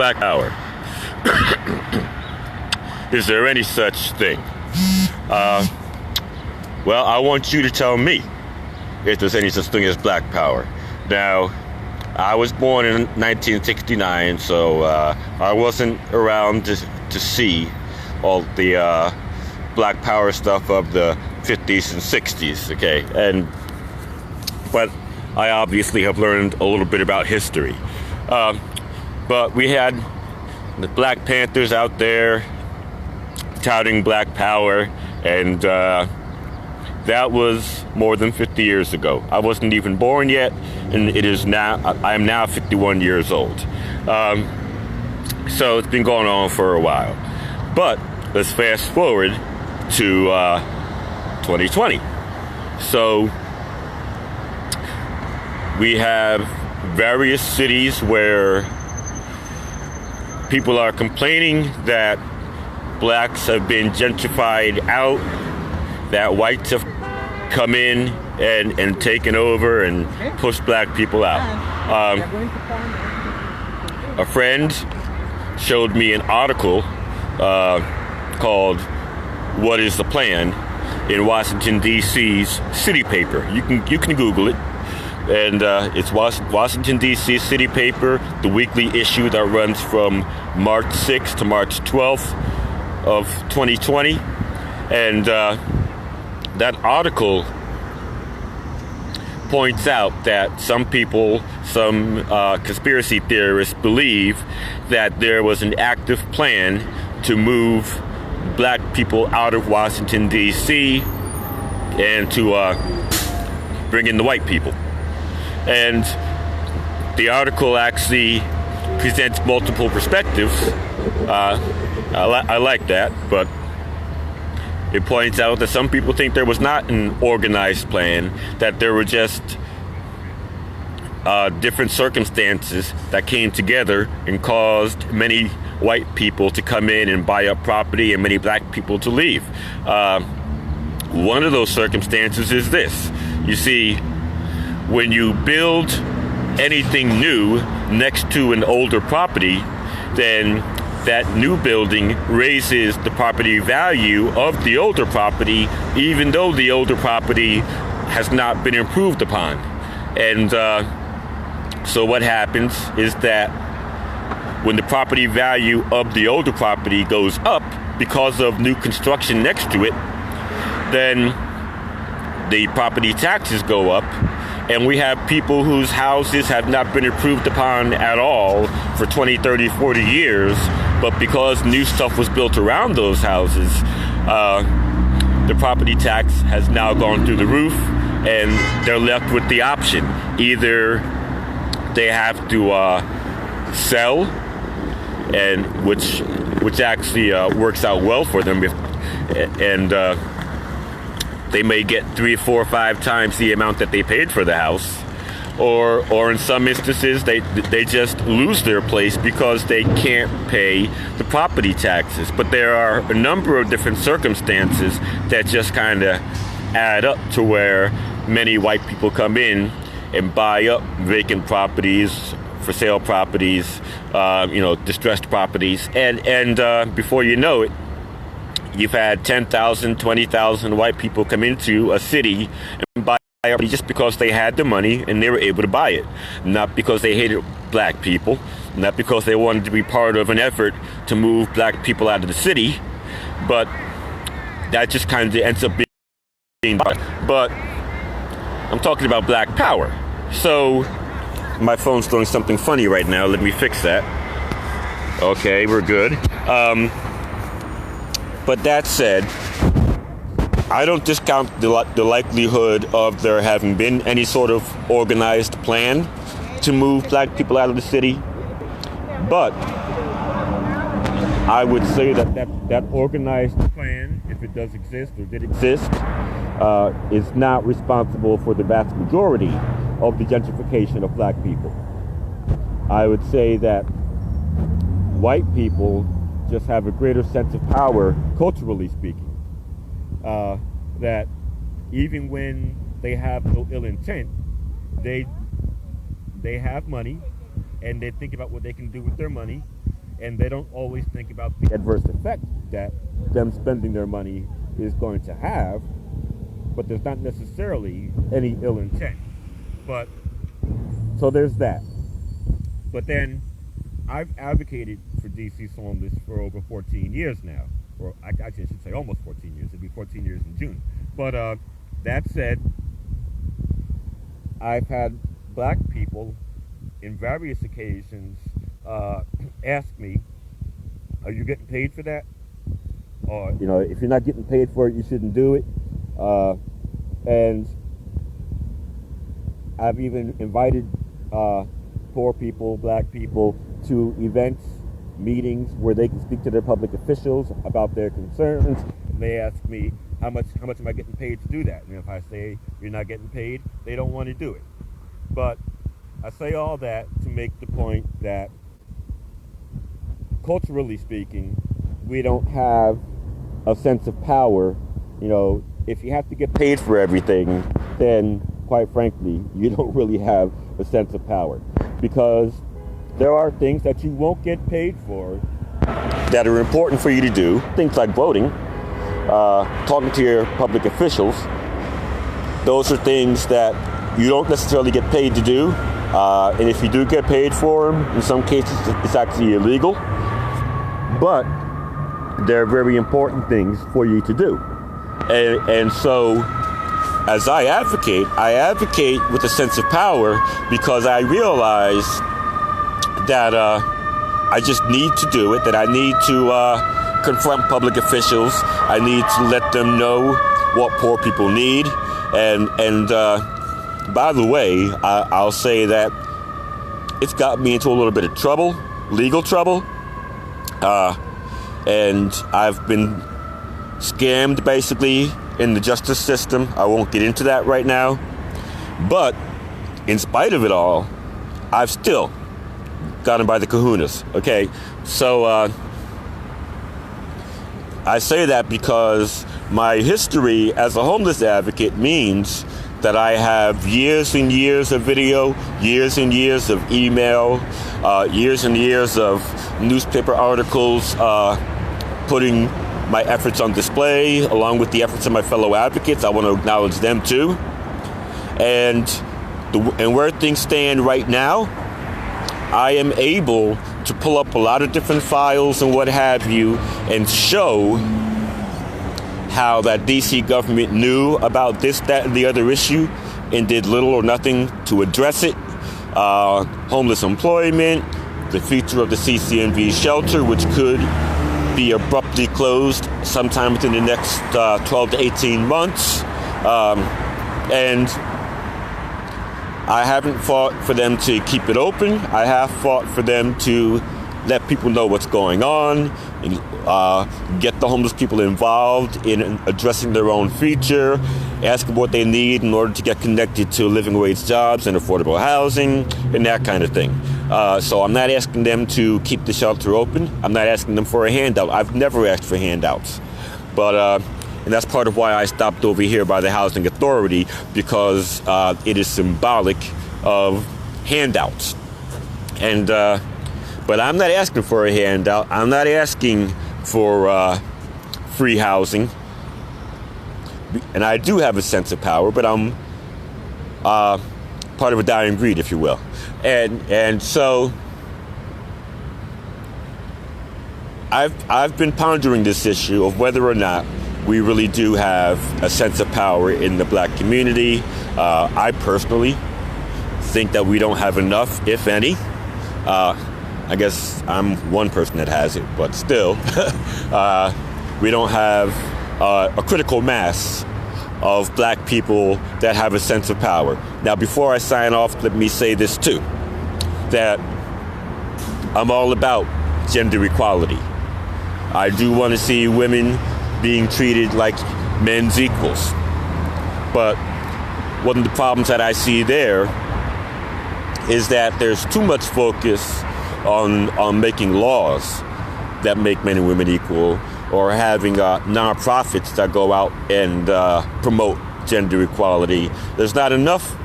Black power. Is there any such thing? Well, I want you to tell me if there's any such thing as black power. Now, I was born in 1969, so I wasn't around to see all the black power stuff of the 50s and 60s, okay? But I obviously have learned a little bit about history. But we had the Black Panthers out there touting black power, and that was more than 50 years ago. I wasn't even born yet, and I am now 51 years old. So it's been going on for a while. But let's fast forward to 2020. So we have various cities where people are complaining that blacks have been gentrified out, that whites have come in and taken over and pushed black people out. A friend showed me an article called "What is the Plan?" in Washington D.C.'s City Paper. You can Google it, and it's Washington D.C. City Paper, the weekly issue that runs from March 6th to March 12th of 2020, and that article points out that some conspiracy theorists believe that there was an active plan to move black people out of Washington, D.C. and to bring in the white people. And the article actually presents multiple perspectives. I like that, but it points out that some people think there was not an organized plan, that there were just different circumstances that came together and caused many white people to come in and buy up property and many black people to leave. One of those circumstances is this. You see, when you build anything new next to an older property, then that new building raises the property value of the older property, even though the older property has not been improved upon. And so what happens is that when the property value of the older property goes up because of new construction next to it, then the property taxes go up, and we have people whose houses have not been improved upon at all for 20, 30, 40 years, but because new stuff was built around those houses, the property tax has now gone through the roof, and they're left with the option. Either they have to sell, and which actually works out well for them, they may get 3, 4, 5 times the amount that they paid for the house, or in some instances they just lose their place because they can't pay the property taxes. But there are a number of different circumstances that just kind of add up to where many white people come in and buy up vacant properties, for sale properties, distressed properties, and before you know it, you've had 10,000, 20,000 white people come into a city and buy property just because they had the money and they were able to buy it. Not because they hated black people, not because they wanted to be part of an effort to move black people out of the city, but that just kind of ends up being. But I'm talking about black power. So my phone's doing something funny right now. Let me fix that. Okay, we're good. But that said, I don't discount the likelihood of there having been any sort of organized plan to move black people out of the city. But I would say that organized plan, if it does exist or did exist, is not responsible for the vast majority of the gentrification of black people. I would say that white people just have a greater sense of power, culturally speaking, that even when they have no ill intent, they have money, and they think about what they can do with their money, and they don't always think about the adverse effect that them spending their money is going to have, but there's not necessarily any ill intent. But so there's that. But then I've advocated for DC homeless for over 14 years now, or I should say almost 14 years. It'll be 14 years in June. But that said, I've had black people in various occasions ask me, are you getting paid for that? Or, if you're not getting paid for it, you shouldn't do it. And I've even invited poor people, black people, to events, meetings where they can speak to their public officials about their concerns. And they ask me, how much am I getting paid to do that? And if I say you're not getting paid, they don't want to do it. But I say all that to make the point that, culturally speaking, we don't have a sense of power. If you have to get paid for everything, then quite frankly, you don't really have a sense of power, because there are things that you won't get paid for that are important for you to do. Things like voting, talking to your public officials. Those are things that you don't necessarily get paid to do. And if you do get paid for them, in some cases it's actually illegal. But they're very important things for you to do. And so, as I advocate with a sense of power, because I realize that I just need to do it, that I need to confront public officials. I need to let them know what poor people need. And by the way, I'll say that it's got me into a little bit of trouble, legal trouble. And I've been scammed, basically, in the justice system. I won't get into that right now. But in spite of it all, I've still gotten by the kahunas. Okay, so I say that because my history as a homeless advocate means that I have years and years of video, years and years of email, years and years of newspaper articles, putting my efforts on display along with the efforts of my fellow advocates. I want to acknowledge them too. And where things stand right now, I am able to pull up a lot of different files and what have you and show how that DC government knew about this, that, and the other issue and did little or nothing to address it. Homeless employment, the future of the CCNV shelter, which could be abruptly closed sometime within the next 12 to 18 months. And I haven't fought for them to keep it open. I have fought for them to let people know what's going on, and get the homeless people involved in addressing their own future, ask them what they need in order to get connected to living wage jobs and affordable housing and that kind of thing. So I'm not asking them to keep the shelter open. I'm not asking them for a handout. I've never asked for handouts. But and that's part of why I stopped over here by the Housing Authority, because it is symbolic of handouts. And but I'm not asking for a handout. I'm not asking for free housing. And I do have a sense of power, but I'm part of a dying breed, if you will. And so I've been pondering this issue of whether or not we really do have a sense of power in the black community. I personally think that we don't have enough, if any. I guess I'm one person that has it, but still, we don't have a critical mass of black people that have a sense of power. Now, before I sign off, let me say this too, that I'm all about gender equality. I do want to see women being treated like men's equals. But one of the problems that I see there is that there's too much focus on making laws that make men and women equal, or having nonprofits that go out and promote gender equality. There's not enough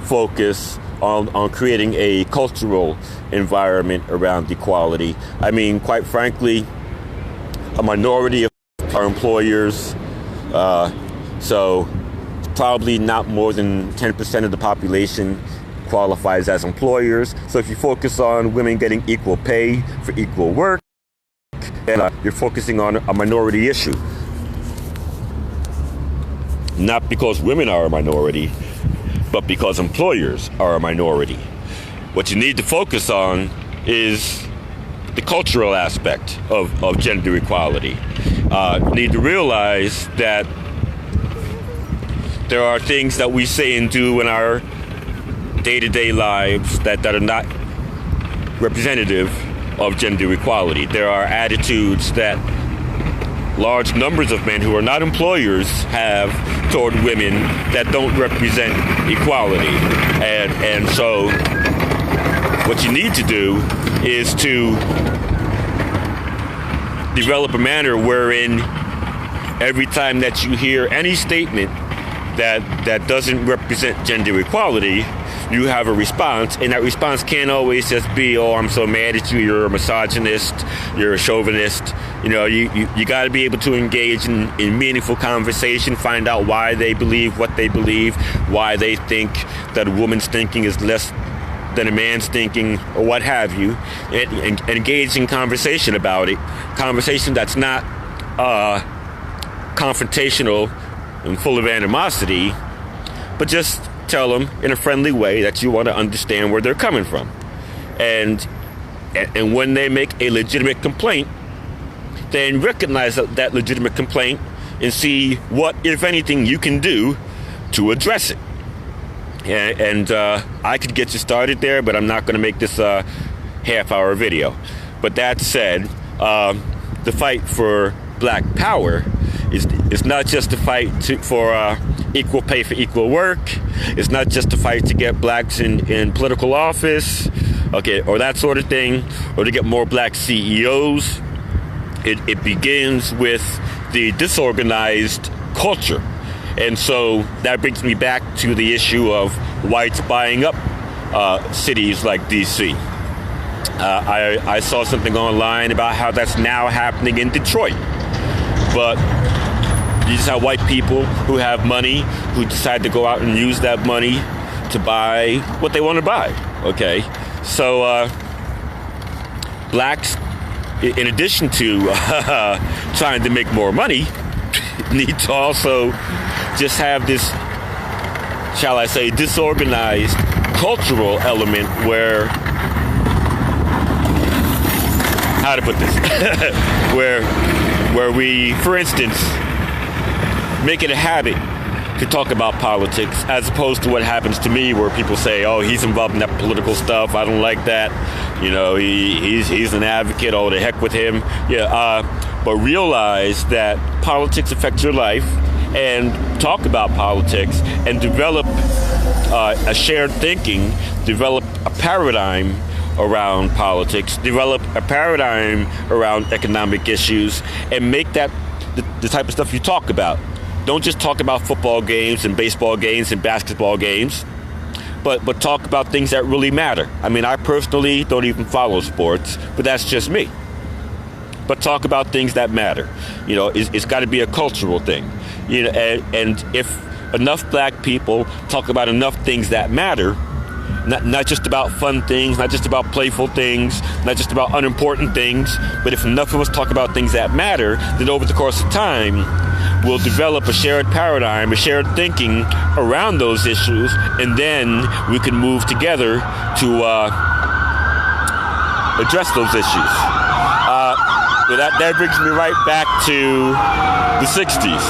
focus on creating a cultural environment around equality. I mean, quite frankly, a minority of our employers, so probably not more than 10% of the population qualifies as employers. So if you focus on women getting equal pay for equal work, you're focusing on a minority issue. Not because women are a minority, but because employers are a minority. What you need to focus on is the cultural aspect of gender equality. You need to realize that there are things that we say and do in our day-to-day lives that are not representative of gender equality. There are attitudes that large numbers of men who are not employers have toward women that don't represent equality. And so what you need to do is to develop a manner wherein every time that you hear any statement that doesn't represent gender equality, you have a response, and that response can't always just be, oh, I'm so mad at you, you're a misogynist, you're a chauvinist. You know, you got to be able to engage in meaningful conversation, find out why they believe what they believe, why they think that a woman's thinking is less than a man's thinking, or what have you, and engage in conversation about it. Conversation that's not confrontational and full of animosity, but just tell them in a friendly way that you want to understand where they're coming from. And when they make a legitimate complaint, then recognize that legitimate complaint and see what, if anything, you can do to address it. And I could get you started there, but I'm not going to make this a half-hour video. But that said, the fight for Black Power is not just a fight for equal pay for equal work. It's not just a fight to get blacks in political office, okay, or that sort of thing, or to get more black CEOs. It begins with the disorganized culture. And so that brings me back to the issue of whites buying up cities like D.C. I saw something online about how that's now happening in Detroit. But you just have white people who have money, who decide to go out and use that money to buy what they want to buy. Okay, so blacks, in addition to trying to make more money, need to also just have this, shall I say, disorganized cultural element where, how to put this, where we, for instance, make it a habit to talk about politics, as opposed to what happens to me, where people say, oh, he's involved in that political stuff, I don't like that, you know, he's an advocate, oh, the heck with him. But realize that politics affects your life, and talk about politics, and develop a shared thinking, develop a paradigm around politics, develop a paradigm around economic issues, and make that the type of stuff you talk about. Don't just talk about football games and baseball games and basketball games, but talk about things that really matter. I mean, I personally don't even follow sports, but that's just me. But talk about things that matter. You know, it's got to be a cultural thing. You know, and if enough black people talk about enough things that matter, not just about fun things, not just about playful things, not just about unimportant things, but if enough of us talk about things that matter, then over the course of time, we'll develop a shared paradigm, a shared thinking around those issues, and then we can move together to address those issues. That brings me right back to the 60s.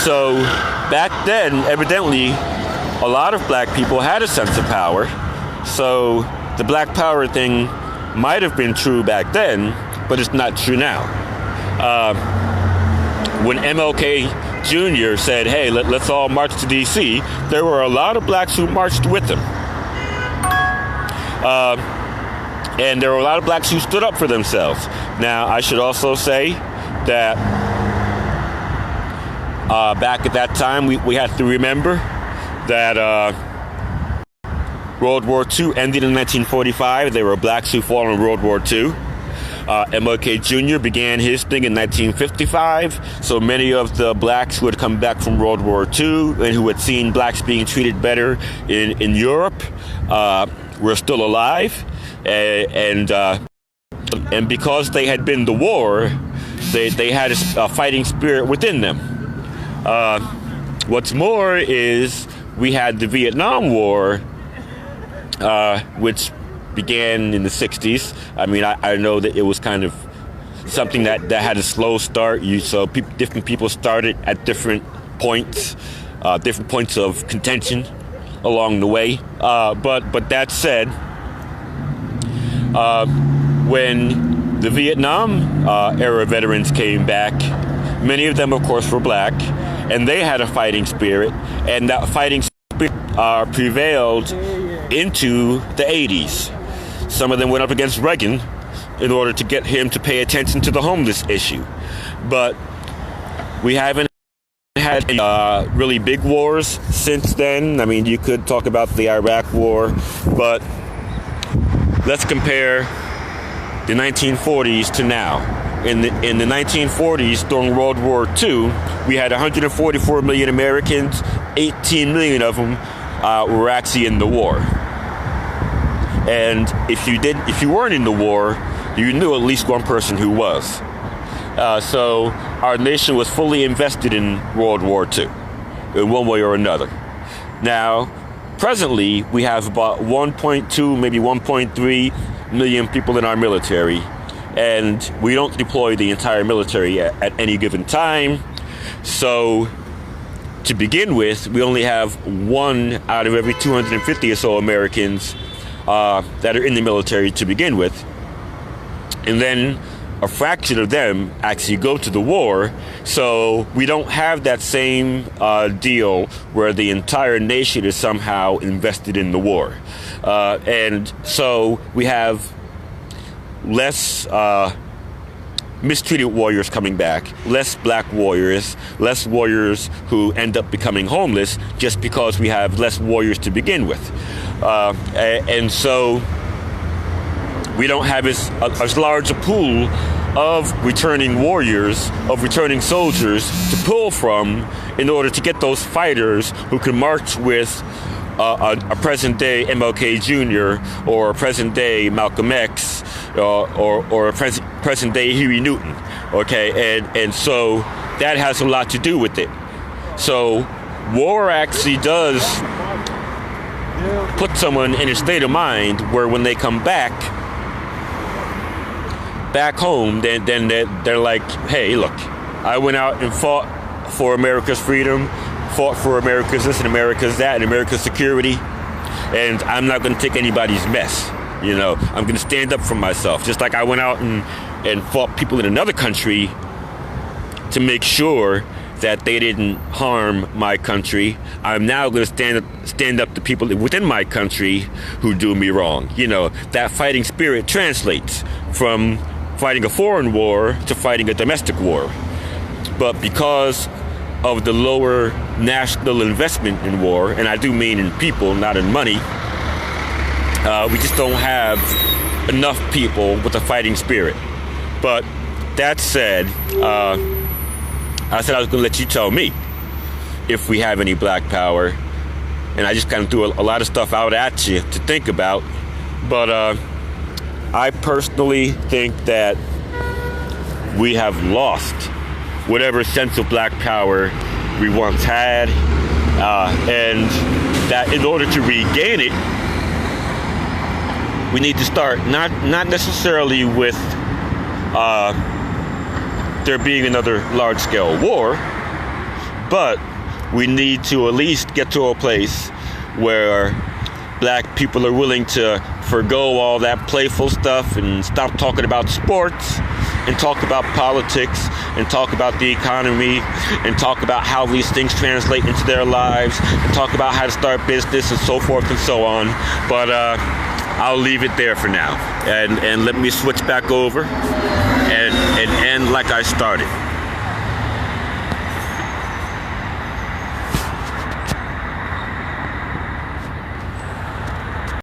So back then, evidently, a lot of black people had a sense of power. So the Black Power thing might have been true back then, but it's not true now. When MLK Jr. said, hey, let's all march to D.C., there were a lot of blacks who marched with him. And there were a lot of blacks who stood up for themselves. Now, I should also say that back at that time, we had to remember that World War II ended in 1945. There were blacks who fought in World War II. MLK Jr. began his thing in 1955. So many of the blacks who had come back from World War II and who had seen blacks being treated better in Europe were still alive. And because they had been to war, they had a fighting spirit within them. What's more is we had the Vietnam War, which began in the 60s. I mean, I know that it was kind of something that had a slow start. Different people started at different points of contention along the way. But that said, when the Vietnam era veterans came back, many of them, of course, were black, and they had a fighting spirit, and that fighting spirit prevailed into the 80s. Some of them went up against Reagan in order to get him to pay attention to the homeless issue. But we haven't had really big wars since then. I mean, you could talk about the Iraq War, but let's compare the 1940s to now. In the 1940s, during World War II, we had 144 million Americans. 18 million of them were actually in the war. And if you weren't in the war, you knew at least one person who was. So our nation was fully invested in World War II, in one way or another. Now, presently, we have about 1.2, maybe 1.3 million people in our military, and we don't deploy the entire military at any given time. So, to begin with, we only have 1 out of every 250 or so Americans that are in the military to begin with. And then a fraction of them actually go to the war. So we don't have that same deal where the entire nation is somehow invested in the war. And so we have less mistreated warriors coming back, less black warriors, less warriors who end up becoming homeless just because we have less warriors to begin with. And so we don't have as large a pool of returning warriors, of returning soldiers to pull from in order to get those fighters who can march with a present-day MLK Jr. or a present-day Malcolm X or a present-day Huey Newton. Okay, and so that has a lot to do with it. So war actually does put someone in a state of mind where when they come back home, then they're like, hey, look, I went out and fought for America's freedom, fought for America's this and America's that and America's security, and I'm not going to take anybody's mess. You know, I'm going to stand up for myself. Just like I went out and fought people in another country to make sure that they didn't harm my country, I'm now going to stand up to people within my country who do me wrong. You know, that fighting spirit translates from fighting a foreign war to fighting a domestic war. But because of the lower national investment in war, and I do mean in people, not in money, we just don't have enough people with a fighting spirit. But that said, I said I was going to let you tell me if we have any black power. And I just kind of threw a lot of stuff out at you to think about. But I personally think that we have lost whatever sense of black power we once had. And that in order to regain it, we need to start not necessarily with there being another large-scale war, but we need to at least get to a place where black people are willing to forgo all that playful stuff and stop talking about sports and talk about politics and talk about the economy and talk about how these things translate into their lives and talk about how to start business and so forth and so on. But I'll leave it there for now and let me switch back over and end like I started.